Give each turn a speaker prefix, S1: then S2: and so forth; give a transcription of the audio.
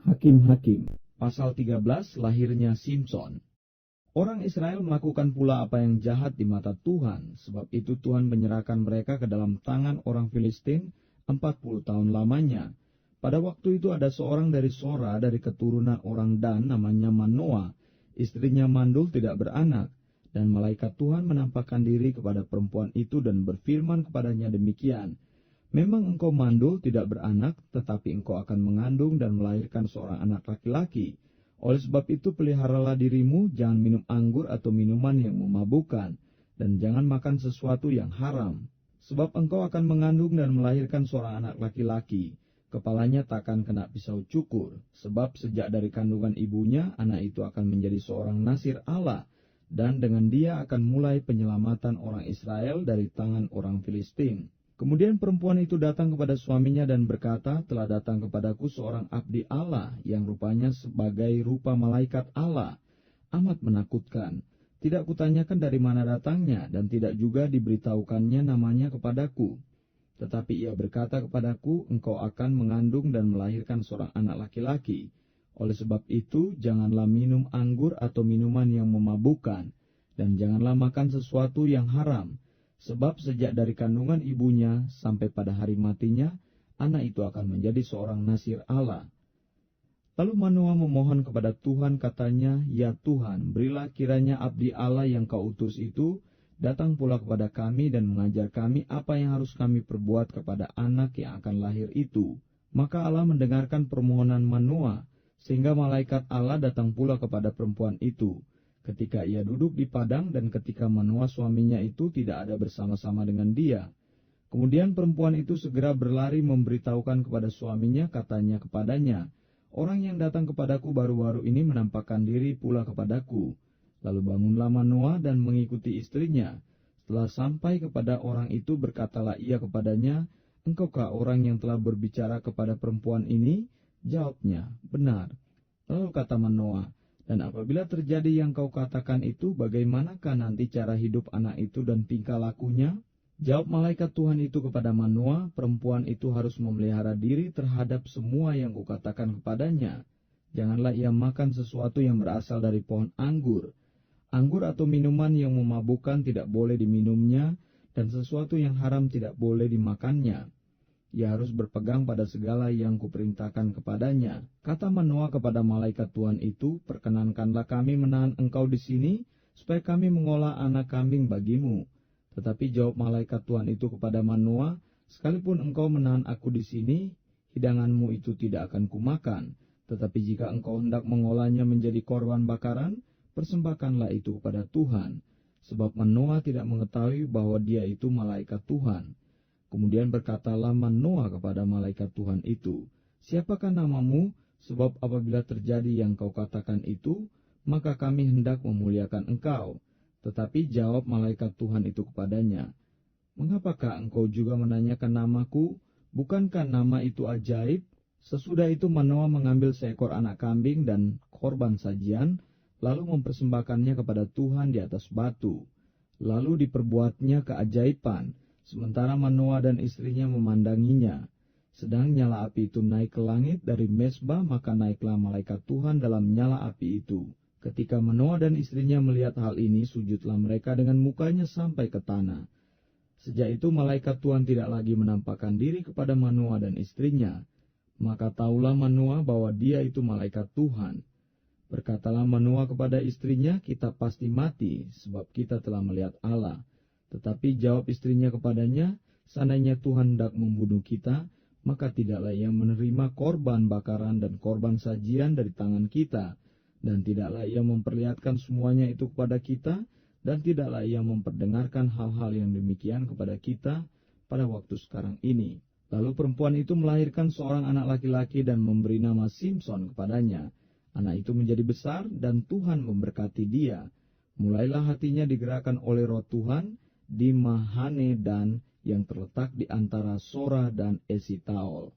S1: Hakim-Hakim Pasal 13, lahirnya Simson. Orang Israel melakukan pula apa yang jahat di mata Tuhan, sebab itu Tuhan menyerahkan mereka ke dalam tangan orang Filistin 40 tahun lamanya. Pada waktu itu ada seorang dari Sora dari keturunan orang Dan namanya Manoah. Istrinya mandul tidak beranak, dan malaikat Tuhan menampakkan diri kepada perempuan itu dan berfirman kepadanya demikian, "Memang engkau mandul tidak beranak, tetapi engkau akan mengandung dan melahirkan seorang anak laki-laki. Oleh sebab itu peliharalah dirimu, jangan minum anggur atau minuman yang memabukkan, dan jangan makan sesuatu yang haram. Sebab engkau akan mengandung dan melahirkan seorang anak laki-laki. Kepalanya takkan kena pisau cukur, sebab sejak dari kandungan ibunya, anak itu akan menjadi seorang nasir Allah, dan dengan dia akan mulai penyelamatan orang Israel dari tangan orang Filistin." Kemudian perempuan itu datang kepada suaminya dan berkata, "Telah datang kepadaku seorang abdi Allah yang rupanya sebagai rupa malaikat Allah. Amat menakutkan. Tidak kutanyakan dari mana datangnya dan tidak juga diberitahukannya namanya kepadaku. Tetapi ia berkata kepadaku, engkau akan mengandung dan melahirkan seorang anak laki-laki. Oleh sebab itu, janganlah minum anggur atau minuman yang memabukkan, dan janganlah makan sesuatu yang haram. Sebab sejak dari kandungan ibunya sampai pada hari matinya, anak itu akan menjadi seorang nasir Allah." Lalu Manoah memohon kepada Tuhan, katanya, "Ya Tuhan, berilah kiranya abdi Allah yang kau utus itu datang pula kepada kami dan mengajar kami apa yang harus kami perbuat kepada anak yang akan lahir itu." Maka Allah mendengarkan permohonan Manoah, sehingga malaikat Allah datang pula kepada perempuan itu ketika ia duduk di padang dan ketika Manoah suaminya itu tidak ada bersama-sama dengan dia. Kemudian perempuan itu segera berlari memberitahukan kepada suaminya, katanya kepadanya, "Orang yang datang kepadaku baru-baru ini menampakkan diri pula kepadaku." Lalu bangunlah Manoah dan mengikuti istrinya. Setelah sampai kepada orang itu, berkatalah ia kepadanya, "Engkaukah orang yang telah berbicara kepada perempuan ini?" Jawabnya, "Benar." Lalu kata Manoah, "Dan apabila terjadi yang kau katakan itu, bagaimanakah nanti cara hidup anak itu dan tingkah lakunya?" Jawab malaikat Tuhan itu kepada Manoah, "Perempuan itu harus memelihara diri terhadap semua yang kukatakan kepadanya. Janganlah ia makan sesuatu yang berasal dari pohon anggur. Anggur atau minuman yang memabukkan tidak boleh diminumnya, dan sesuatu yang haram tidak boleh dimakannya. Ia harus berpegang pada segala yang kuperintahkan kepadanya." Kata Manoah kepada malaikat Tuhan itu, "Perkenankanlah kami menahan engkau di sini, supaya kami mengolah anak kambing bagimu." Tetapi jawab malaikat Tuhan itu kepada Manoah, "Sekalipun engkau menahan aku di sini, hidanganmu itu tidak akan kumakan. Tetapi jika engkau hendak mengolahnya menjadi korban bakaran, persembahkanlah itu kepada Tuhan." Sebab Manoah tidak mengetahui bahwa dia itu malaikat Tuhan. Kemudian berkatalah Manoah kepada malaikat Tuhan itu, "Siapakah namamu? Sebab apabila terjadi yang kau katakan itu, maka kami hendak memuliakan engkau." Tetapi jawab malaikat Tuhan itu kepadanya, "Mengapakah engkau juga menanyakan namaku? Bukankah nama itu ajaib?" Sesudah itu Manoah mengambil seekor anak kambing dan korban sajian, lalu mempersembahkannya kepada Tuhan di atas batu. Lalu diperbuatnya keajaiban, sementara Manoah dan istrinya memandanginya. Sedang nyala api itu naik ke langit dari mezbah, maka naiklah malaikat Tuhan dalam nyala api itu. Ketika Manoah dan istrinya melihat hal ini, sujudlah mereka dengan mukanya sampai ke tanah. Sejak itu malaikat Tuhan tidak lagi menampakkan diri kepada Manoah dan istrinya. Maka taulah Manoah bahwa dia itu malaikat Tuhan. Berkatalah Manoah kepada istrinya, "Kita pasti mati, sebab kita telah melihat Allah." Tetapi jawab istrinya kepadanya, "Seandainya Tuhan hendak membunuh kita, maka tidaklah ia menerima korban bakaran dan korban sajian dari tangan kita, dan tidaklah ia memperlihatkan semuanya itu kepada kita, dan tidaklah ia memperdengarkan hal-hal yang demikian kepada kita pada waktu sekarang ini." Lalu perempuan itu melahirkan seorang anak laki-laki dan memberi nama Simson kepadanya. Anak itu menjadi besar dan Tuhan memberkati dia. Mulailah hatinya digerakkan oleh Roh Tuhan di Mahane Dan yang terletak di antara Sora dan Esitaol.